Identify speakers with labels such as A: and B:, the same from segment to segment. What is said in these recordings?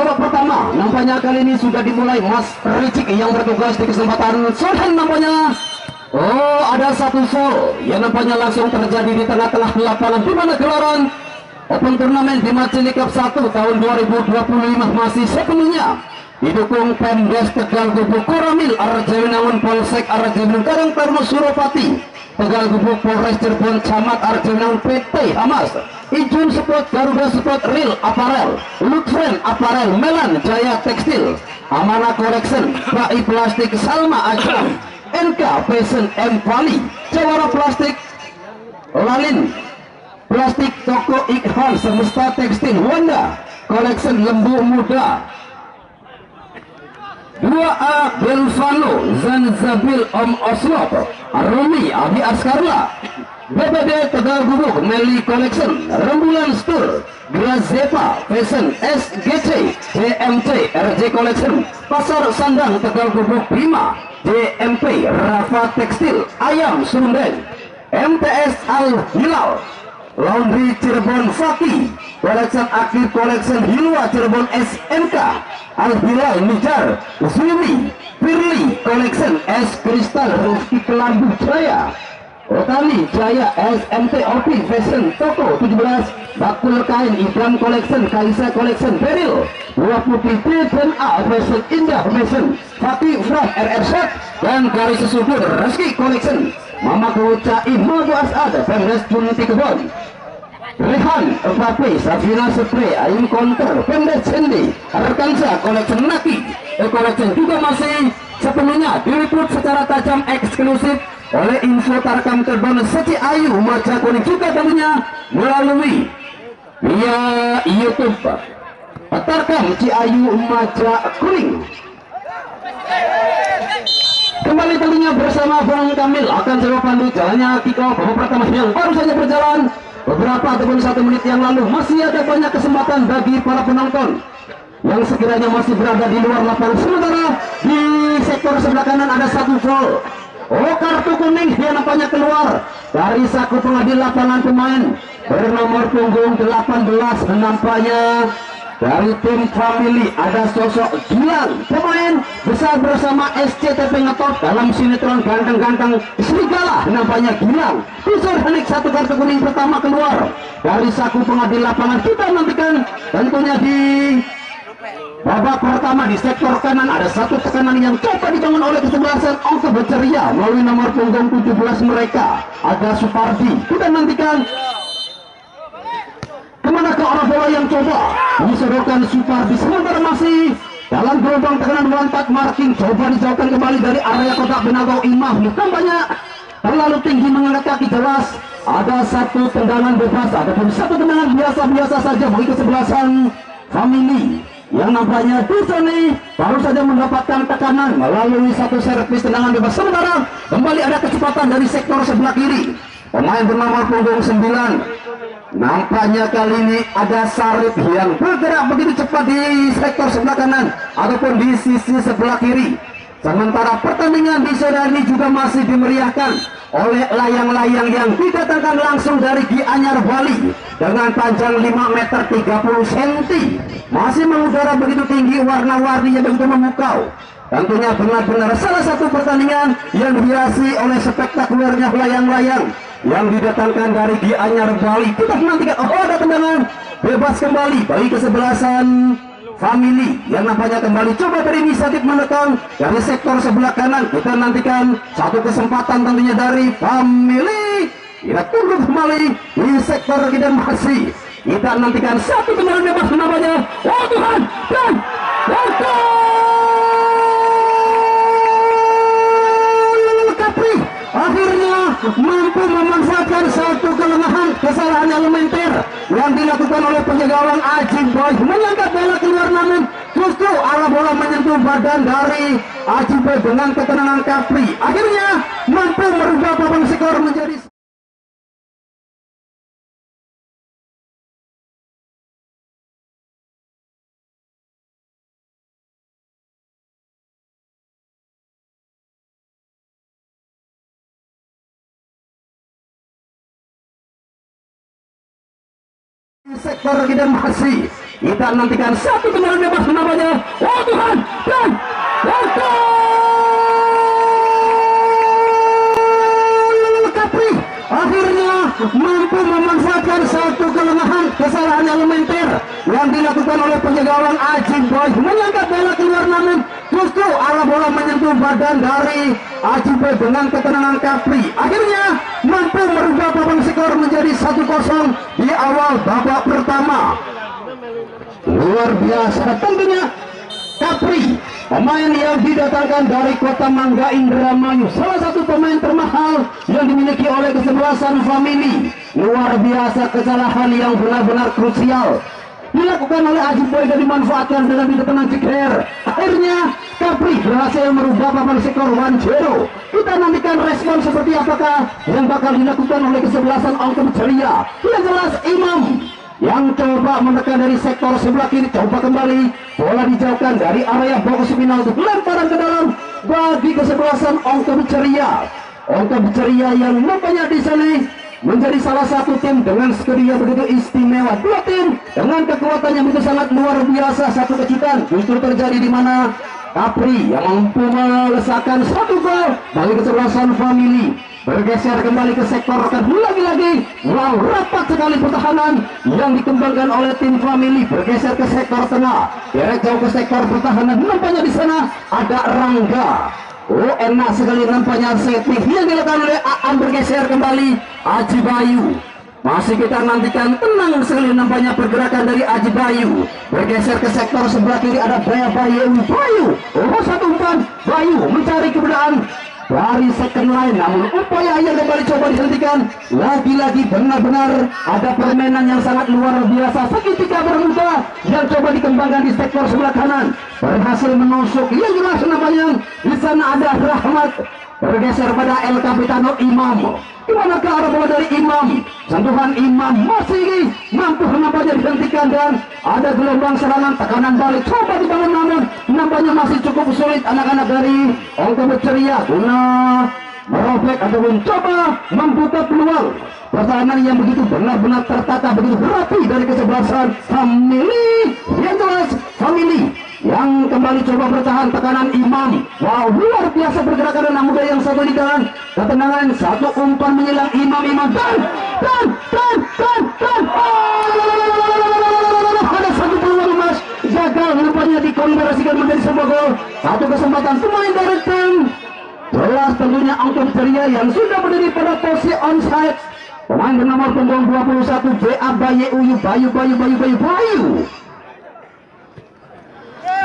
A: babak pertama nampaknya kali ini sudah dimulai. Mas Ricik yang bertugas di kesempatan sore nampaknya. Oh, ada satu foul yang nampaknya langsung terjadi di tengah-tengah lapangan, di mana gelaran Open Turnamen di Macili Cup 1 tahun 2025 masih sepenuhnya didukung Pemdes Tegal Gubuk, Koramil Arjawinangun, Polsek Arjawinangun, Karang Tarno Suropati, Tegal Gubuk, Polres Cirebon, Camat Arjawinangun, PT Hamas, Ijun Sport, Garuda Sport, Real Apparel, Lutfren Apparel, Melan Jaya Tekstil, Amana Collection, Bai Plastik, Salma Ajam, NK Fashion Empali, Jawara Plastik, Lalin Plastik, Toko Ikhan, Semesta Tekstil, Wanda Collection, Lembu Muda, 2A Belvano, Zanzabil Om Oslop, Rumi Abi Askarla, BBD Tegal Gubuk, Meli Collection, Rembulan Store, Grazepa Fashion, SGC, JMC, RJ Collection, Pasar Sandang Tegal Gubuk, Bima, JMP, Rafa Tekstil, Ayam Sunden, MTS Al Hilal, Laundry Cirebon, Fatih Collection, Aktif Collection, Hilwa Cirebon, SMK, Al Hilal Nijar, Zumi, Firly Collection, S Kristal, Rizky Kelambu Jaya, Otani Jaya, SMT Opi Fashion, Toko 17, Bakul Kain, Ibram Collection, Kaisa Collection, Beril, Dua Putih, DNA Fashion, Indah Fashion, Fatih Front, RR Set, dan Garis Sesubur, Rizky Collection, Mama Kuca, Ibu Asad, Pemdes Junti Kebon, Rehan, Papi, Safina Spray, Aim Counter, Pemdes Sendi, Arkansa Collection, Naki Collection juga masih sepenuhnya diliput secara tajam eksklusif oleh Info Tarkam Cirebon, Seci Ayu Maja Kuning, juga tentunya melalui via YouTube Tarkam Ciayu Maja Kuning. Kembali tentunya bersama Bang Kamil akan saya pandu jalannya kickoff babak pertama yang baru saja berjalan beberapa ataupun 1 menit yang lalu. Masih ada banyak kesempatan bagi para penonton yang sekiranya masih berada di luar lapangan. Sementara di sektor sebelah kanan ada satu foul. Oh, kartu kuning yang nampaknya keluar dari saku pengadil lapangan pemain bernomor punggung 18 nampaknya dari tim Family. Ada sosok Gilang, pemain besar bersama SCTP Ngetot dalam sinetron ganteng-ganteng Serigala. Nampaknya Gilang Kusur Henik, satu kartu kuning pertama keluar dari saku pengadil lapangan. Kita nantikan tentunya di babak pertama. Di sektor kanan ada satu tekanan yang coba dibangun oleh kesebelasan Ongko Berceria melalui nomor punggung 17 mereka, Aga Supardi. Kita nantikan kemana ke arah bola yang coba disodorkan Supardi. Sementara masih dalam gelombang tekanan lontak marking, coba dijauhkan kembali dari area kotak Benagau Imam. Tampaknya terlalu tinggi mengangkat kaki. Jelas ada satu tendangan bebas ataupun satu tendangan biasa-biasa saja bagi kesebelasan Family yang nampaknya di sini baru saja mendapatkan tekanan melalui satu servis tendangan bebas. Sementara kembali ada kecepatan dari sektor sebelah kiri, pemain bernomor punggung 9. Nampaknya kali ini ada Sarip yang bergerak begitu cepat di sektor sebelah kanan ataupun di sisi sebelah kiri. Sementara pertandingan di sore ini juga masih dimeriahkan oleh layang-layang yang didatangkan langsung dari Gianyar Bali dengan panjang 5 meter 30 cm, masih mengudara begitu tinggi, warna-warninya begitu memukau. Tentunya benar-benar salah satu pertandingan yang dihiasi oleh spektakulernya layang-layang yang didatangkan dari Gianyar Bali. Kita nantikan, oh ada tendangan bebas kembali bagi kesebelasan Family yang nampaknya kembali coba berinisiatif menekan dari sektor sebelah kanan. Kita nantikan satu kesempatan tentunya dari Family. Kita tunggu kembali di sektor kita masih. Kita nantikan satu tendangan bebas namanya. Oh Tuhan, dan Kapri akhirnya mampu memanfaatkan satu kelengahan kesalahan elementer yang dilakukan oleh penjaga gawang Ajib Boy, mengangkat bola keluar, namun justru arah bola menyentuh badan dari Ajib Boy. Dengan ketenangan Kapri akhirnya mampu merubah papan skor menjadi sektor kita masih. Kita nantikan satu tendangan bebas namanya. Oh Tuhan, dan Capri akhirnya mampu memanfaatkan satu kelemahan kesalahan elementer yang dilakukan oleh penjaga gawang Ajib Boy, mengangkat bola keluar, namun justru arah bola menyentuh badan dari Ajib Boy dengan ketenangan Capri. Akhirnya mampu merubah papan skor menjadi 1-0 di awal babak pertama. Luar biasa tentunya Capri, pemain yang didatangkan dari kota Mangga Indramayu, salah satu pemain termahal yang dimiliki oleh kesebelasan Family. Luar biasa, kesalahan yang benar-benar krusial dilakukan oleh Ajib Boy dan dimanfaatkan dengan ketenangan Cikher. Akhirnya Capri berhasil merubah papan skor 1-0. Kita nantikan respon seperti apakah yang bakal dilakukan oleh kesebelasan Angkem Ceria. Yang jelas Imam yang coba menekan dari sektor sebelah kiri, coba kembali bola dijauhkan dari area box penalti, lemparan ke dalam bagi kesebelasan Angkem Ceria. Angkem Ceria yang nampaknya di sini menjadi salah satu tim dengan skor yang begitu istimewa. Dua tim dengan kekuatan yang begitu sangat luar biasa. Satu kejutan justru terjadi di mana Capri yang mampu melesakkan satu gol bagi kesebelasan Family. Bergeser kembali ke sektor rekan, lagi-lagi wow, rapat sekali pertahanan yang dikembangkan oleh tim Family. Bergeser ke sektor tengah, derek jauh ke sektor pertahanan, nampaknya di sana ada Rangga. Oh, enak sekali nampaknya setting yang dilakukan oleh Aan. Bergeser kembali Aji Bayu, masih kita nantikan, tenang sekali nampaknya pergerakan dari Aji Bayu. Bergeser ke sektor sebelah kiri ada Bayu. Oh, satu umpan Bayu mencari keberadaan dari second line, namun upaya yang kembali coba dihentikan. Lagi-lagi benar-benar ada permainan yang sangat luar biasa. Segitiga bermuda yang coba dikembangkan di sektor sebelah kanan berhasil menusuk. Yang jelas namanya di sana ada Rahmat. Bergeser pada El Capitano Imam. Gimana ke arah bola dari Imam? Sentuhan Imam masih mampu nampaknya dihentikan dan ada gelombang serangan, tekanan balik coba dibangun, namun nampaknya masih cukup sulit anak-anak dari Angkem Ceria guna merobek ataupun coba membuka peluang pertahanan yang begitu benar-benar tertata, begitu rapi dari kesebelasan Family. Yang jelas Family yang kembali coba bertahan, tekanan Imam. Wow, luar biasa pergerakan anak muda yang satu di dalam ketenangan, satu umpan menyilang Imam dan ada satu peluang emas gagal rupanya dikonversikan menjadi sebuah gol. Satu kesempatan pemain dari tim jelas tentunya Angkem Ceria yang sudah berdiri pada posisi onside. Pemain bernomor punggung 21 Bayu.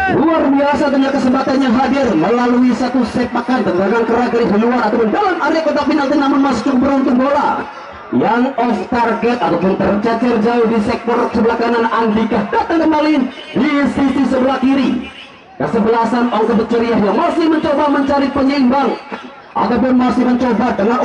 A: Luar biasa dengan kesempatannya hadir melalui satu sepakan tendangan keras dari luar ataupun dalam area kotak penalti, namun masih cukup beruntung bola yang off target ataupun tercecer jauh di sektor sebelah kanan. Andika datang kembali di sisi sebelah kiri. Kesebelasan Angkem Ceria yang masih mencoba mencari penyeimbang ataupun masih mencoba dengan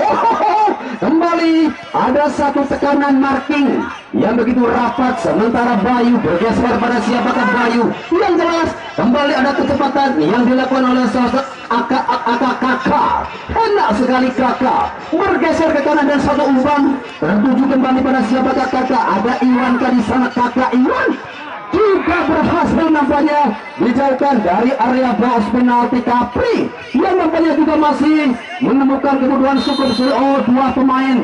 A: kembali ada satu tekanan marking yang begitu rapat, sementara Bayu bergeser pada siapakah Bayu. Yang jelas kembali ada kecepatan yang dilakukan oleh sosok kakak. Enak sekali kakak bergeser ke kanan dan satu umpan tertuju kembali pada siapakah kakak. Ada Iwan di sana, kakak Iwan juga berhasil nampaknya dijauhkan dari area box penalti. Capri yang nampaknya juga masih menemukan kebutuhan cukup dua pemain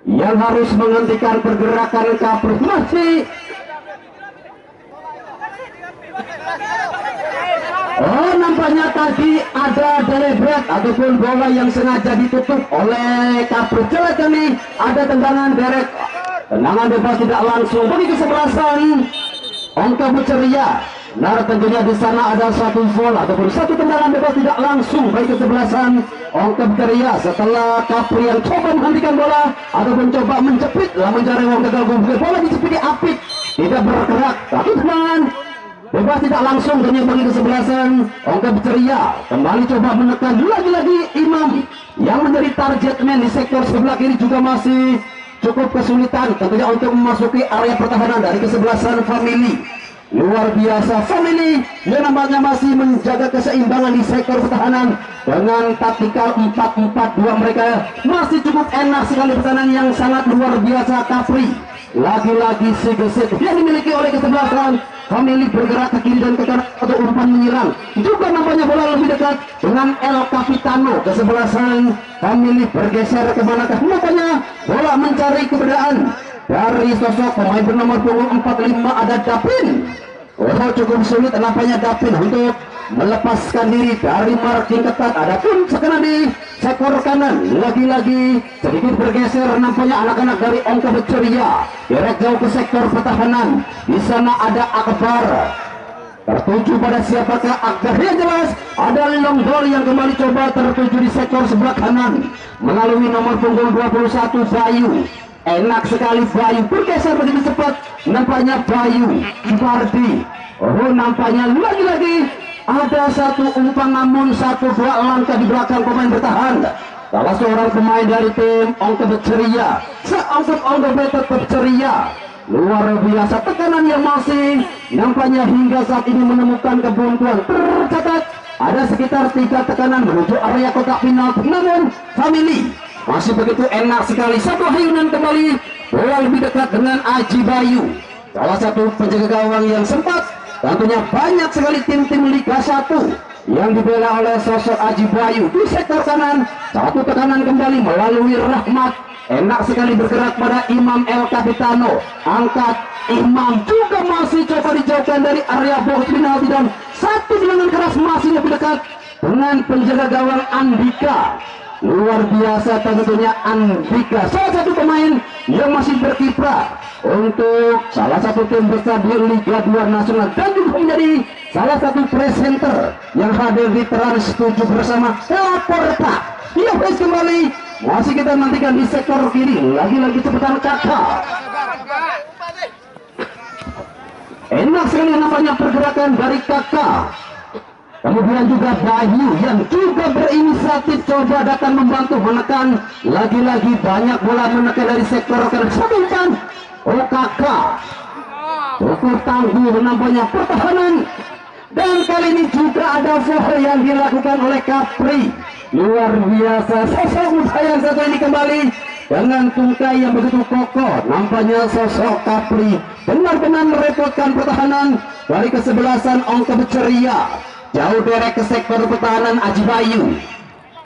A: yang harus menghentikan pergerakan Capri. Masih nampaknya tadi ada delebret ataupun bola yang sengaja ditutup oleh Capri. Jelas kami ada tendangan derek, tendangan bebas tidak langsung bagi kesebelasan Angkem Ceria. Nah, tentunya di sana ada satu foul ataupun satu tendangan bebas tidak langsung bagi kesebelasan Angkem Ceria setelah Capri yang coba menghentikan bola ataupun coba menjepit lah mencari uang gagal gol. Bola dijepit di apit, tidak bergerak, tapi tendangan bebas tidak langsung hanya bagi kesebelasan Angkem Ceria. Kembali coba menekan lagi-lagi Imam yang menjadi target man di sektor sebelah kiri juga masih cukup kesulitan tentunya untuk memasuki area pertahanan dari kesebelasan Family. Luar biasa Family yang nampaknya masih menjaga keseimbangan di sektor pertahanan dengan taktikal 4-4-2 mereka masih cukup enak sekali pertahanan yang sangat luar biasa. Capri lagi-lagi si gesit yang dimiliki oleh kesebelasan Family bergerak ke kiri dan ke kanan atau umpan menyerang. Juga nampaknya bola lebih dekat dengan El Capitano. Kesebelasan Family bergeser ke manakah? Nampaknya bola mencari keberadaan dari sosok pemain bernomor punggung 45 ada Dapin. Oh, cukup sulit nampaknya Dapin untuk melepaskan diri dari marking ketat. Adapun sekarang di sektor kanan lagi-lagi sedikit bergeser nampaknya anak-anak dari Ongka Beceria direct jauh ke sektor pertahanan. Di sana ada Akbar tertuju pada siapakah Akbar, yang jelas ada Longgol yang kembali coba tertuju di sektor sebelah kanan melalui nomor punggung 21 Bayu. Enak sekali Bayu bergeser begitu cepat, nampaknya Bayu Supardi. Oh, nampaknya lagi-lagi ada satu umpan namun 1-2 langkah di belakang pemain bertahan. Salah seorang pemain dari tim Ongka Beceria. Ongka tetap ceria. Luar biasa tekanan yang masih nampaknya hingga saat ini menemukan kebuntuan. Tercatat ada sekitar 3 tekanan menuju area kotak penalti. Namun Family masih begitu enak sekali. Satu hayunan kembali, bola lebih dekat dengan Aji Bayu, salah satu penjaga gawang yang sempat tentunya banyak sekali tim-tim Liga 1 yang dibela oleh sosok Aji Bayu. Di sektor kanan satu tekanan kembali melalui Rahmat, enak sekali bergerak pada Imam El Capitano, angkat Imam juga masih coba dijauhkan dari area box penalti dan satu serangan keras masih lebih dekat dengan penjaga gawang Andika. Luar biasa tentunya Andika, salah satu pemain yang masih berkiprah untuk salah satu tim besar di Liga 2 Nasional dan juga menjadi salah satu presenter yang hadir di Trans 7 bersama Laporta. Dia guys kembali masih kita nantikan di sektor kiri, lagi-lagi cepetan Kakak. Enak sekali namanya pergerakan dari Kakak. Kemudian juga Bayu yang juga berinisiatif coba datang membantu menekan, lagi-lagi banyak bola menekan dari sektor kanan. Satu umpan OKK cukup tangguh nampaknya pertahanan, dan kali ini juga ada foul yang dilakukan oleh Capri. Luar biasa sosok muda yang satu ini kembali dengan tungkai yang begitu kokoh. Nampaknya sosok Capri benar-benar merepotkan pertahanan dari kesebelasan Ongka Beceria. Jauh derek ke sektor pertahanan Aji Bayu.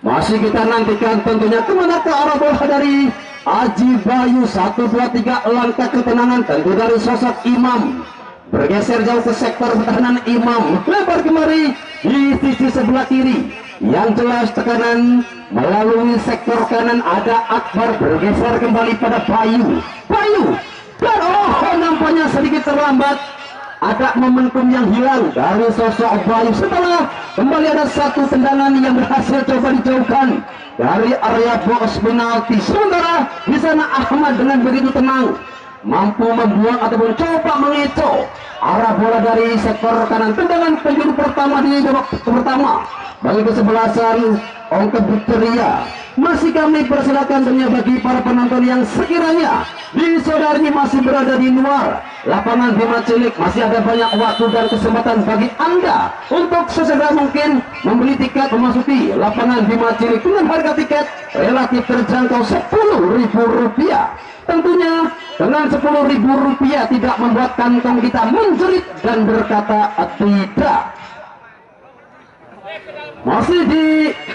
A: Masih kita nantikan tentunya kemana ke arah bola dari Aji Bayu. 1, 2, 3 langkah ketenangan tentu dari sosok Imam. Bergeser jauh ke sektor pertahanan Imam. Lebar kemari di sisi sebelah kiri. Yang jelas tekanan melalui sektor kanan ada Akbar bergeser kembali pada Bayu. Bayu dan nampaknya sedikit terlambat. Ada momentum yang hilang dari sosok Bayu setelah kembali ada satu tendangan yang berhasil coba dijauhkan dari area box penalti. Sementara di sana Ahmad dengan begitu tenang mampu membuang ataupun coba mengecoh arah bola dari sektor kanan. Tendangan penjuru pertama di babak pertama bagi kesebelasan Ongka Beceria. Masih kami persilakan tentunya bagi para penonton yang sekiranya di saudaranya masih berada di luar lapangan Bima Cilik, masih ada banyak waktu dan kesempatan bagi Anda untuk sesegera mungkin membeli tiket memasuki lapangan Bima Cilik dengan harga tiket relatif terjangkau Rp10.000. Tentunya dengan Rp10.000 tidak membuat kantong kita menjerit dan berkata tidak. Masih di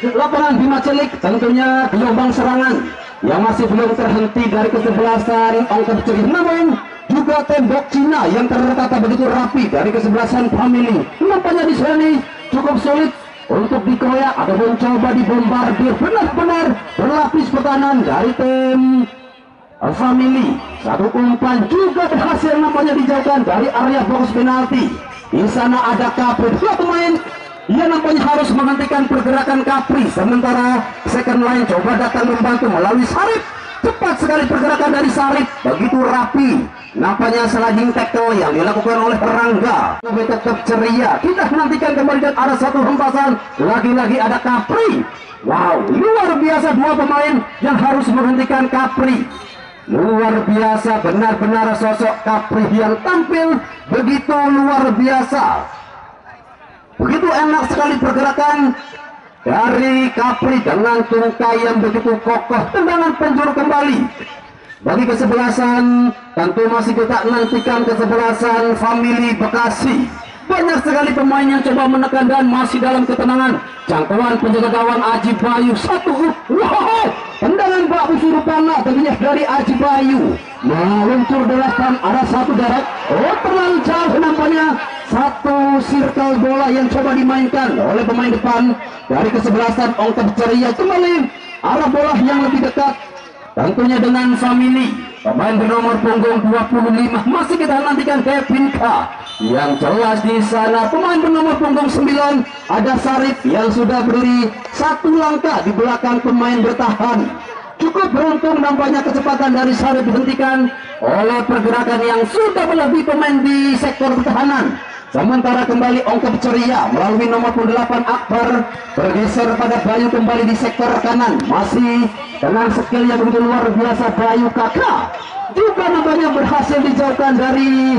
A: lapangan Bima Cilik tentunya gelombang serangan yang masih belum terhenti dari kesebelasan Ongka Beceria, namun juga tembok Cina yang tertata begitu rapi dari kesebelasan Family. Nampaknya di sini cukup sulit untuk dikeroyak ataupun coba dibombardir. Benar-benar berlapis pertahanan dari tim Family. Satu umpan juga berhasil nampaknya dijauhkan dari area box penalti. Di sana ada Capri, dua pemain. Ia nampaknya harus menghentikan pergerakan Capri, sementara second line coba datang membantu melalui Sarip. Cepat sekali pergerakan dari Sarip, begitu rapi. Nampaknya sliding tackle yang dilakukan oleh Rangga. Tapi tetap ceria. Kita nantikan kembali dan ada satu hempasan. Lagi-lagi ada Capri. Wow, luar biasa dua pemain yang harus menghentikan Capri. Luar biasa, benar-benar sosok Capri yang tampil begitu luar biasa. Begitu enak sekali pergerakan dari Capri dengan tungkai yang begitu kokoh. Tendangan penjuru kembali Bagi kesebelasan tentu masih kita nantikan kesebelasan Family Bekasi. Banyak sekali pemain yang coba menekan dan masih dalam ketenangan. Jangkauan penjaga gawang Aji Bayu satu. Wow, tendangan bak Usurupana tentunya dari Aji Bayu meluncur delaskan ada satu darat. Oh, terlalu jauh nampaknya. Satu circle bola yang coba dimainkan oleh pemain depan dari kesebelasan Ongkep Ceria. Kembali arah bola yang lebih dekat tentunya dengan Family. Pemain bernomor punggung 25 masih kita nantikan Kevin K. Yang jelas di sana pemain bernomor punggung 9 ada Sarif yang sudah berdiri satu langkah di belakang pemain bertahan. Cukup beruntung nampaknya kecepatan dari Sarif dihentikan oleh pergerakan yang sudah melebihi pemain di sektor pertahanan. Sementara kembali Ongkep Ceria melalui nomor 8 Akbar bergeser pada Bayu kembali di sektor kanan. Masih dengan skill yang begitu luar biasa Bayu Kakak juga nampaknya berhasil dijauhkan dari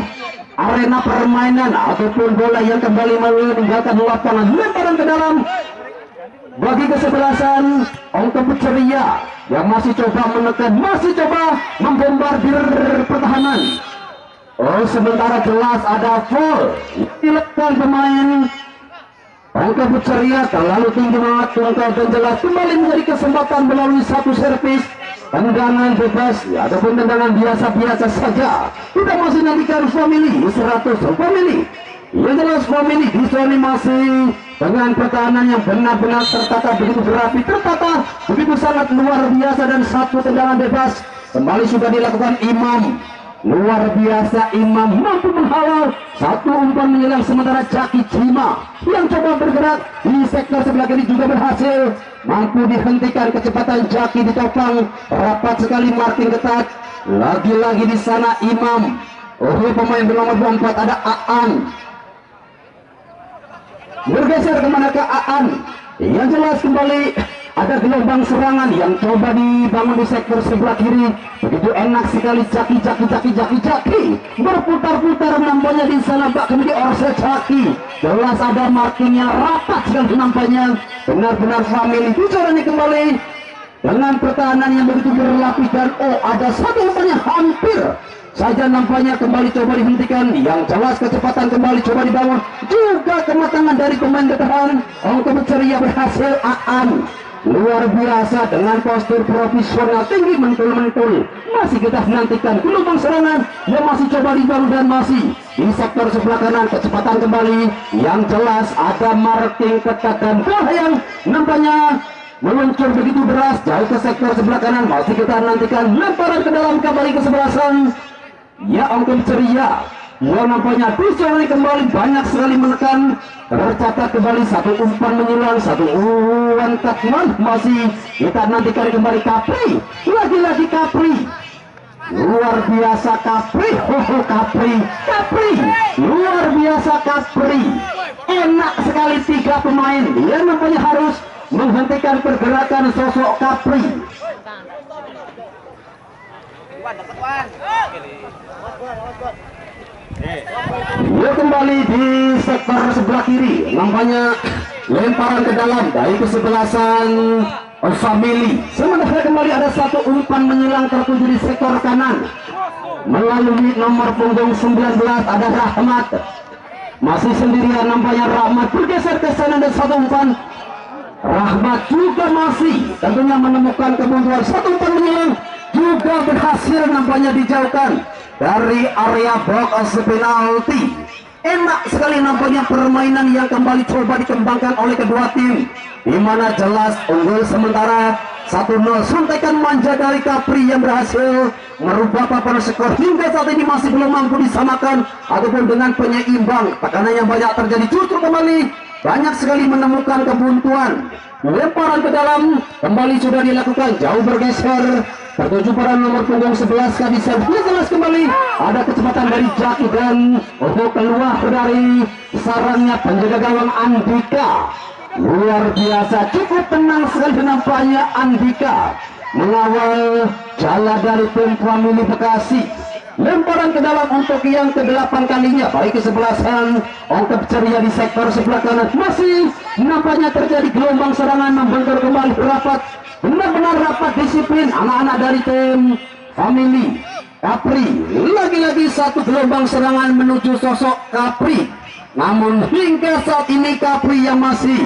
A: arena permainan ataupun bola yang kembali meninggalkan lapangan. Lemparan ke dalam bagi kesebelasan Ongkep Ceria yang masih coba menekan, masih coba membombardir pertahanan. Oh, sementara jelas ada foul dilakukan pemain Ongkep Ceria terlalu tinggi mengatakan dan jelas kembali menjadi kesempatan melalui satu servis tendangan bebas ataupun tendangan biasa-biasa saja. Kita masih nantikan Family 100 Family yang jelas Family di sini masih dengan pertahanan yang benar-benar tertata, begitu berapi, tertata begitu sangat luar biasa. Dan satu tendangan bebas kembali sudah dilakukan Imam. Luar biasa Imam mampu menghalau satu umpan menyelang. Sementara Jaki Cima yang coba bergerak di sektor sebelah kiri juga berhasil mampu dihentikan kecepatan Jaki ditopang rapat sekali Martin ketat. Lagi-lagi di sana Imam. Oh, pemain bernomor 4 ada Aan bergeser kemana ke Aan. Yang jelas kembali ada gelombang serangan yang coba dibangun di sektor sebelah kiri. Begitu enak sekali Jaki berputar-putar nampaknya di sana bak kemudian Orse Jaki. Jelas ada Martinnya rapat sekali nampaknya. Benar-benar Family bicaranya kembali dengan pertahanan yang begitu berlapis. Dan oh, ada satu umpan yang hampir saja nampaknya kembali coba dihentikan. Yang jelas kecepatan kembali coba dibangun, juga kematangan dari pemain bertahan Ongkep Ceria berhasil. Aan luar biasa dengan postur profesional tinggi mentul-mentul. Masih kita nantikan gelombang serangan yang masih coba dibangun dan masih di sektor sebelah kanan kecepatan kembali. Yang jelas ada marking ketat dan bola yang nampaknya meluncur begitu deras jauh ke sektor sebelah kanan. Masih kita nantikan lemparan ke dalam kembali kesebelasan ya Ongkep Ceria yang nampaknya bisa kembali banyak sekali menekan. Tercatat kembali satu umpan menyelang, satu one touch man. Masih kita nantikan kembali Kapri, lagi-lagi Kapri luar biasa Kapri. Kapri luar biasa Kapri. Enak sekali tiga pemain yang nampaknya harus menghentikan pergerakan sosok Kapri. Ya, kembali di sektor sebelah kiri nampaknya lemparan ke dalam dari kesebelasan Family. Sementara kembali ada satu umpan menyelang tertuju di sektor kanan melalui nomor punggung 19 ada Rahmat. Masih sendirian nampaknya Rahmat bergeser ke sana dan satu umpan. Rahmat juga masih tentunya menemukan kebuntuan, satu umpan menyelang juga berhasil nampaknya dijauhkan dari area box penalti. Enak sekali nampaknya permainan yang kembali coba dikembangkan oleh kedua tim, di mana jelas unggul sementara 1-0. Suntikan manja dari Kapri yang berhasil merubah papan skor hingga saat ini masih belum mampu disamakan ataupun dengan penyeimbang. Tekanan yang banyak terjadi, justru kembali banyak sekali menemukan kebuntuan. Lemparan ke dalam kembali sudah dilakukan, jauh bergeser tertuju pada nomor punggung 11 Kadisar. Jelas kembali ada kecepatan dari Jaki dan keluar dari sarangnya penjaga gawang Andika. Luar biasa, cukup tenang sekali nampaknya Andika mengawal jala dari tim Family Bekasi. Lemparan ke dalam untuk yang ke-8 kalinya bagi kesebelasan Ongkep Ceria di sektor sebelah kanan. Masih nampaknya terjadi gelombang serangan membentur kembali rapat, benar-benar rapat disiplin anak-anak dari tim Family Capri. Lagi-lagi satu gelombang serangan menuju sosok Capri, namun hingga saat ini Capri yang masih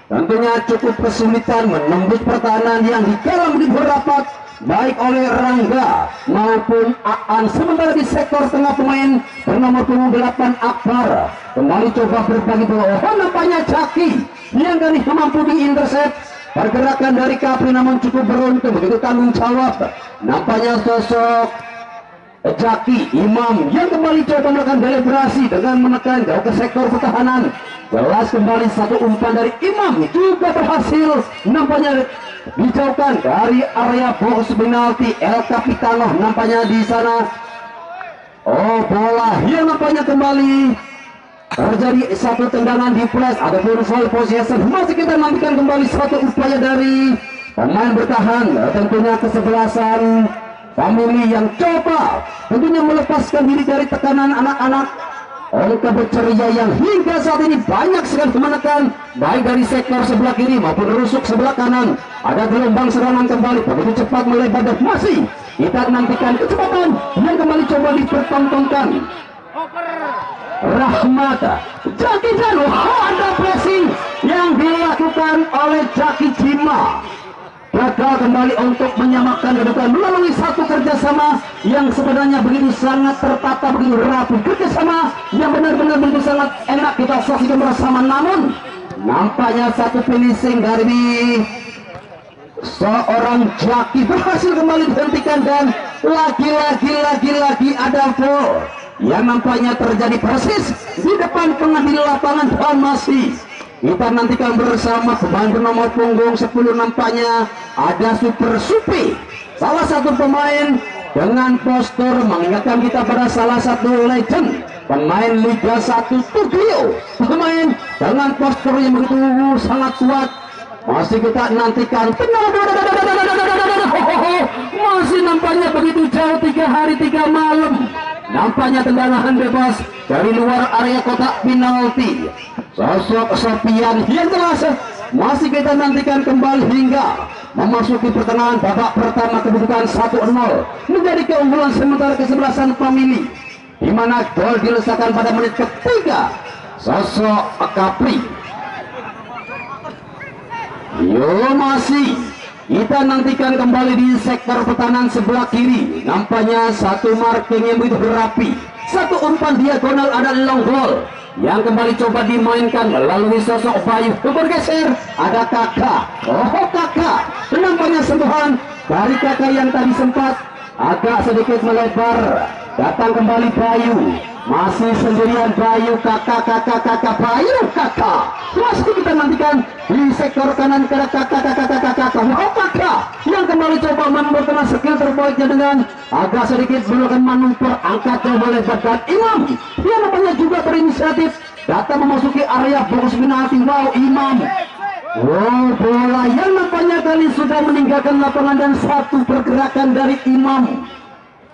A: tentunya cukup kesulitan menembus pertahanan yang digalang di rapat baik oleh Rangga maupun Aan. Sementara di sektor tengah pemain bernomor punggung 8 Akbar kembali coba berbagi bola. Nampaknya Jaki yang kali mampu diintercept pergerakan dari Capri, namun cukup beruntung begitu tanggung jawab. Nampaknya sosok Jaki Imam yang kembali coba melakukan deliberasi dengan menekan jauh ke sektor pertahanan. Jelas kembali satu umpan dari Imam juga berhasil nampaknya dijauhkan dari area box penalti. El Capitano nampaknya di sana. Oh, bola yang nampaknya kembali terjadi satu tendangan di flash ataupun foul possession. Masih kita nantikan kembali satu upaya dari pemain bertahan, tentunya kesebelasan Family yang coba tentunya melepaskan diri dari tekanan anak-anak Ongka Berceria yang hingga saat ini banyak sekali menekan baik dari sektor sebelah kiri maupun rusuk sebelah kanan. Ada gelombang serangan kembali begitu cepat melebar dan masih kita nantikan kecepatan yang kembali coba dipertontonkan. Rahmat Jaki Jano, ada pressing yang dilakukan oleh Jaki Jima, gagal kembali untuk menyamakan kedudukan melalui satu kerjasama yang sebenarnya begitu sangat tertata, begitu rapi, kerjasama yang benar-benar begitu sangat enak kita saksikan bersama. Namun nampaknya satu finishing dari seorang Jaki berhasil kembali dihentikan dan lagi ada foul yang nampaknya terjadi persis di depan pengambil lapangan. Dan masih kita nantikan bersama pemain nomor punggung 10 nampaknya ada Super Supi, salah satu pemain dengan postur mengingatkan kita pada salah satu legend pemain Liga 1 Tokyo, pemain dengan postur yang begitu sangat kuat. Masih kita nantikan masih nampaknya begitu jauh, 3 hari 3 malam nampaknya tendangan bebas dari luar area kotak penalti. Sosok Sofian yang jelas masih kita nantikan kembali hingga memasuki pertengahan babak pertama. Kedudukan 1-0 menjadi keunggulan sementara kesebelasan Family, di mana gol diletakkan pada menit ketiga sosok Capri. Yo, masih kita nantikan kembali di sektor pertahanan sebelah kiri. Nampaknya satu marking yang begitu berapi, satu umpan diagonal, ada long ball yang kembali coba dimainkan melalui sosok Bayu. Bergeser ada Kakak. Oh, Kakak, nampaknya sentuhan dari Kakak yang tadi sempat agak sedikit melebar. Datang kembali Bayu, masih sendirian Bayu. Kakak Bayu, Kakak masih kita nantikan di sektor kanan ke Kakak. Oh, Kakak yang kembali coba memberikan skill terbaiknya dengan agak sedikit melakukan manuver angkat coba lebar. Dan Imam yang namanya juga berinisiatif datang memasuki area box penalti. Wow, Imam, wow, bola yang nampaknya kali sudah meninggalkan lapangan dan satu pergerakan dari Imam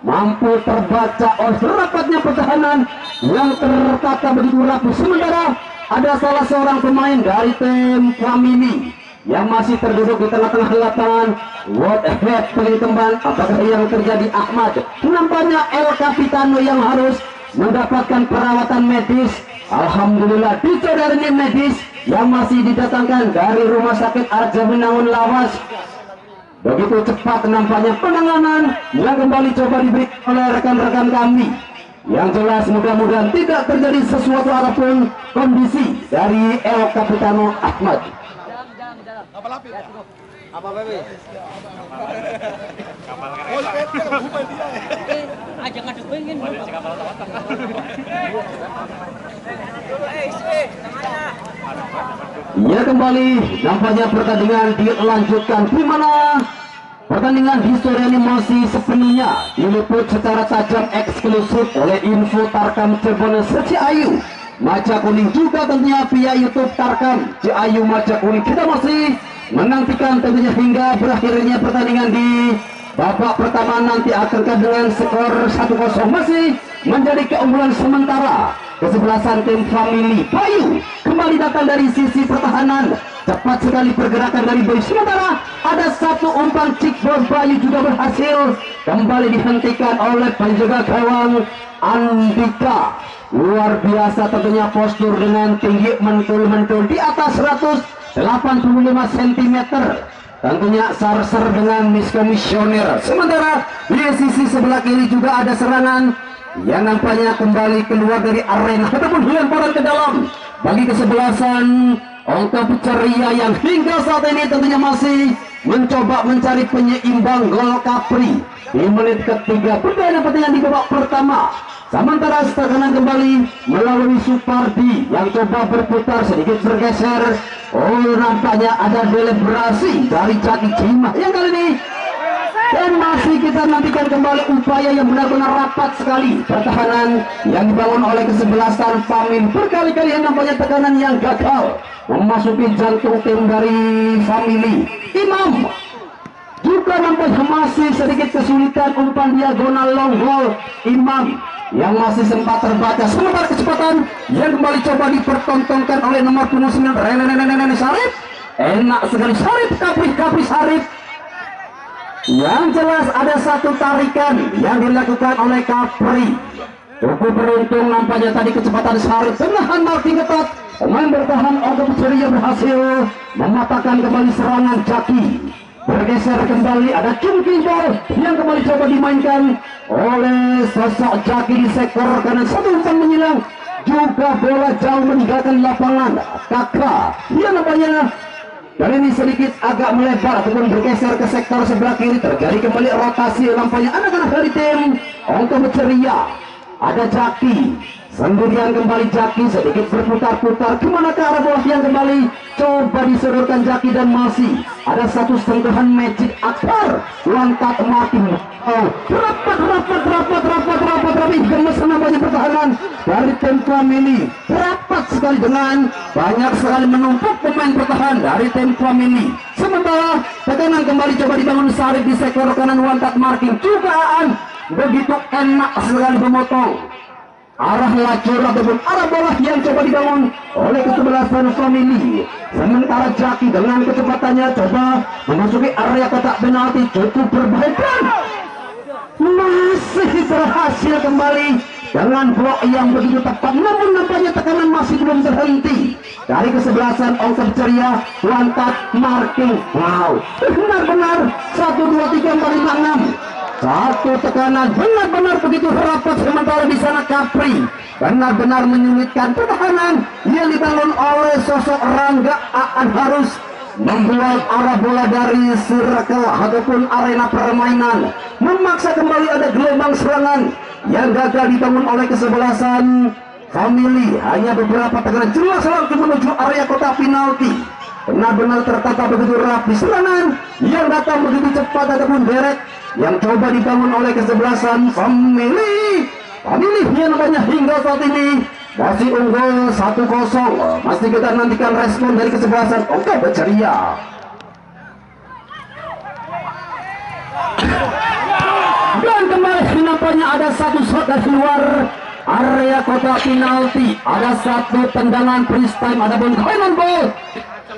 A: mampu terbaca oleh rapatnya pertahanan yang tertata begitu rapi. Sementara ada salah seorang pemain dari tim Family yang masih terduduk di tengah-tengah lapangan. What head kembang, apakah yang terjadi? Ahmad, nampaknya El Capitano yang harus mendapatkan perawatan medis. Alhamdulillah dicodari medis yang masih didatangkan dari Rumah Sakit Arja Binangun Lawas. Begitu cepat nampaknya penanganan yang kembali coba diberikan oleh rekan-rekan kami. Yang jelas mudah-mudahan tidak terjadi sesuatu apapun kondisi dari El Capitano Ahmad.
B: Apa bebe?
A: Ya, kembali nampaknya pertandingan dilanjutkan, di mana pertandingan di sore ini masih sepenuhnya diliput secara tajam eksklusif oleh Info Tarkam Cirebon Ciayu Maja Kuning, juga tentunya via YouTube Tarkam Ciayu Maja Kuning. Kita masih menantikan tentunya hingga berakhirnya pertandingan di babak pertama nanti akan dengan skor 1-0 masih menjadi keunggulan sementara kesebelasan tim Family. Bayu kembali datang dari sisi pertahanan, cepat sekali pergerakan dari Bayu. Sementara ada satu umpan kickball, Bayu juga berhasil kembali dihentikan oleh penjaga gawang Andika. Luar biasa tentunya postur dengan tinggi mentul-mentul di atas 185 cm. Tentunya Sarser dengan miskomisioner. Sementara di sisi sebelah kiri juga ada serangan yang nampaknya kembali keluar dari arena ataupun lemparan ke dalam bagi kesebelasan Ongka Ceria yang hingga saat ini tentunya masih mencoba mencari penyeimbang gol Kapri di menit ketiga pertandingan di babak pertama. Sementara tekanan kembali melalui Supardi yang coba berputar sedikit bergeser. Oh, nampaknya ada deliberasi dari Jaki Cima yang kali ini. Dan masih kita nantikan kembali upaya yang benar-benar rapat sekali pertahanan yang dibangun oleh kesebelasan Family. Berkali-kali yang nampaknya tekanan yang gagal memasuki jantung tim dari Family. Imam juga nampaknya masih sedikit kesulitan umpan diagonal long ball Imam yang masih sempat terbaca. Sementara kecepatan yang kembali coba dipertontonkan oleh nomor 29 Rene Sarip. Enak sekali Sarip, Kapri Sarip. Yang jelas ada satu tarikan yang dilakukan oleh Kapri. Cukup beruntung nampaknya tadi kecepatan Sarip. Menahan marking ketat. Pemain bertahan Ongka Ceria berhasil mematahkan kembali serangan Jaki. Bergeser kembali ada Cungking Ball yang kembali coba dimainkan oleh sosok Jaki di sektor kanan. Satu umpan menyilang juga bola jauh meninggalkan lapangan. Kakak dia nampaknya kali ini sedikit agak melebar ataupun bergeser ke sektor sebelah kiri. Terjadi kembali rotasi nampaknya anak-anak dari tim Ongka Ceria. Ada Jaki sendirian kembali. Jaki sedikit berputar-putar kemana ke arah bola yang kembali coba disodorkan Jaki dan masih ada satu sentuhan Magic Akbar loncat Martin. Oh, rapat gemes nampaknya pertahanan dari tim Family. Rapat sekali dengan banyak sekali menumpuk pemain pertahanan dari tim Family. Sementara tekanan kembali coba dibangun Sarip di sektor kanan loncat marking jugaan begitu enak sekali memotong arah lacur ataupun arah bola yang coba dibangun oleh kesebelasan Family. Sementara Jaki dengan kecepatannya coba memasuki area kotak penalti cukup berbahaya. Masih berhasil kembali dengan blok yang begitu tepat, namun nampaknya tekanan masih belum berhenti dari kesebelasan Ongka Ceria. Lantat marking, wow, benar-benar 1, 2, 3, 4, 5, 6. Satu tekanan benar-benar begitu rapat. Sementara di sana Kapri benar-benar menyulitkan pertahanan yang dibangun oleh sosok Rangga. Aan harus membuat arah bola dari circle ataupun arena permainan, memaksa kembali ada gelombang serangan yang gagal dibangun oleh kesebelasan Family. Hanya beberapa tekanan jelas langsung menuju area kotak penalti. Benar-benar tertata begitu rapi. Serangan yang datang begitu cepat ataupun direct yang coba dibangun oleh kesebelasan Family yang namanya hingga saat ini masih unggul 1-0. Masih kita nantikan respon dari kesebelasan Ongka Ceria. Dan kembali nampaknya ada satu shot dari luar area kotak penalti. Ada satu tendangan freestyle ataupun final ball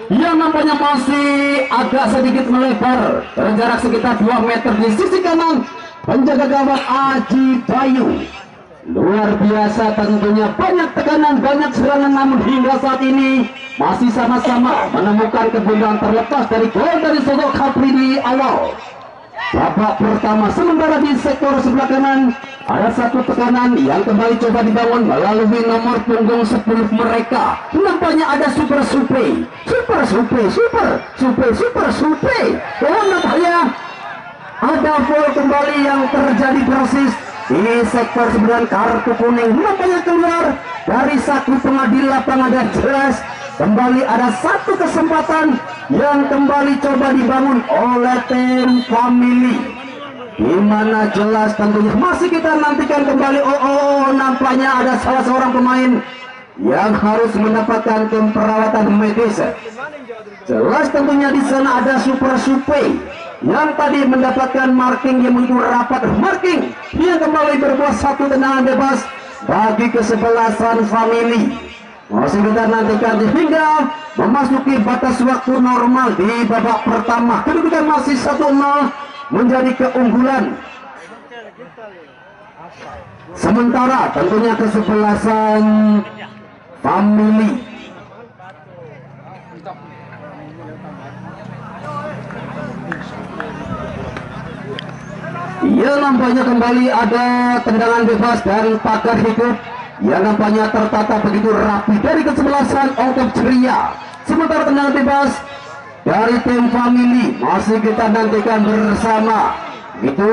A: yang nampaknya masih agak sedikit melebar berjarak sekitar 2 meter di sisi kanan penjaga gawang Aji Bayu. Luar biasa tentunya, banyak tekanan, banyak serangan, namun hingga saat ini masih sama-sama menemukan kegundahan terlepas dari gol dari sosok Kapri di awal babak pertama. Sementara di sektor sebelah kanan ada satu tekanan yang kembali coba dibangun melalui nomor punggung 10 mereka. Nampaknya ada super. Oh, nampaknya ada foul kembali yang terjadi persis di sektor sebelah. Kartu kuning nampaknya keluar dari saku pengadil lapangan dan jelas kembali ada satu kesempatan yang kembali coba dibangun oleh tim Family, di mana jelas tentunya masih kita nantikan kembali. Nampaknya ada salah seorang pemain yang harus mendapatkan tim perawatan medis. Jelas tentunya di sana ada super yang tadi mendapatkan marking yang begitu rapat, marking yang kembali berbuat satu tendangan bebas bagi kesebelasan Family. Masih kita nantikan hingga memasuki batas waktu normal di babak pertama. Kedudukan masih 1-0 menjadi keunggulan Sementara tentunya kesebelasan family. Ya, nampaknya kembali ada tendangan bebas dan pagar hidup yang nampaknya tertata begitu rapi dari kesebelasan Ongkep Ceria. Sementara tendangan bebas dari tim family masih kita nantikan bersama. Itu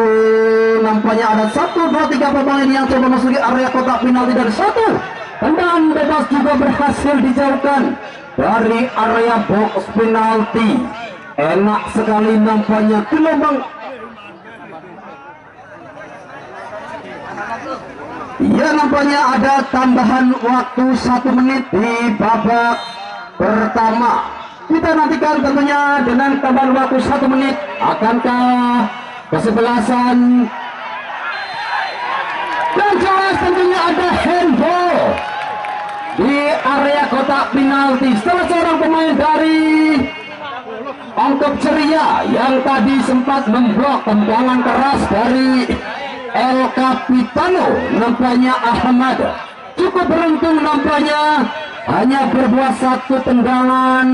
A: nampaknya ada 1, 2, 3 pemain yang coba masuk di area kotak penalti dan 1 tendangan bebas juga berhasil dijauhkan dari area box penalti. Enak sekali nampaknya gelombang. Ya, nampaknya ada tambahan waktu 1 menit di babak pertama. Kita nantikan tentunya dengan tambahan waktu 1 menit. Akankah kesebelasan? Dan jelas tentunya ada handball di area kotak penalti setelah seorang pemain dari Ongkep Ceria yang tadi sempat memblok tendangan keras dari El Capitano, nampaknya Ahmad cukup beruntung, nampaknya hanya berbuat 1 tendangan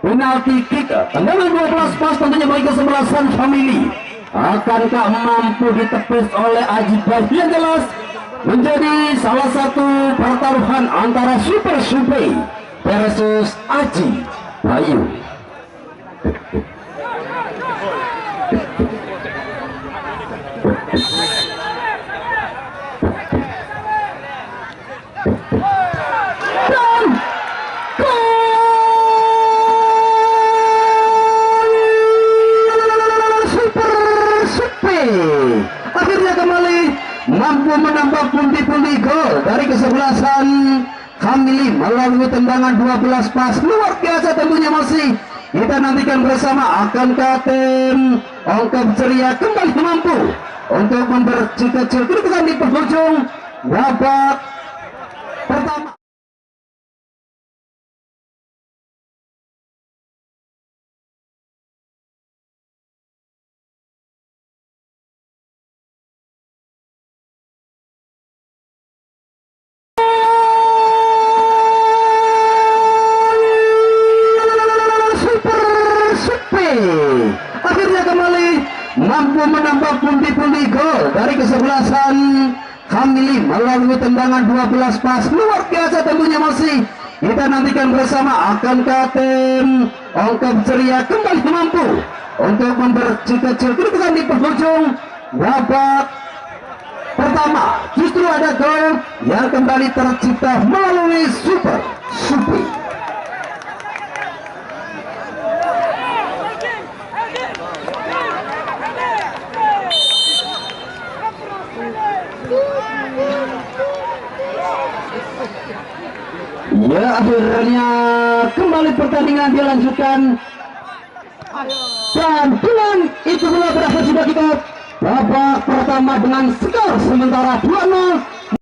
A: penalti kick. Tendangan 12 pas tentunya bagi kesebelasan family. Akankah mampu ditepis oleh Aji Bayu? Yang jelas menjadi salah satu pertaruhan antara Super Supay versus Aji Bayu. Akhirnya kembali mampu menambah pundi-pundi gol dari kesebelasan family melalui tendangan 12 pas luar biasa. Tentunya masih kita nantikan bersama, akankah tim Ongkep Ceria kembali mampu untuk memperkecil kedudukan di penghujung babak pertama. Akhirnya kembali mampu menambah pundi-pundi gol dari kesebelasan family melalui tendangan 12 pas luar biasa. Tentunya masih kita nantikan bersama, akankah tim Ongkep Ceria kembali mampu untuk memperkecil kedudukan di penghujung babak pertama. Justru ada gol yang kembali tercipta melalui Super Supay. Ya, akhirnya kembali pertandingan dilanjutkan dan dengan itu pula berakhir sudah kita babak pertama dengan skor sementara 2-0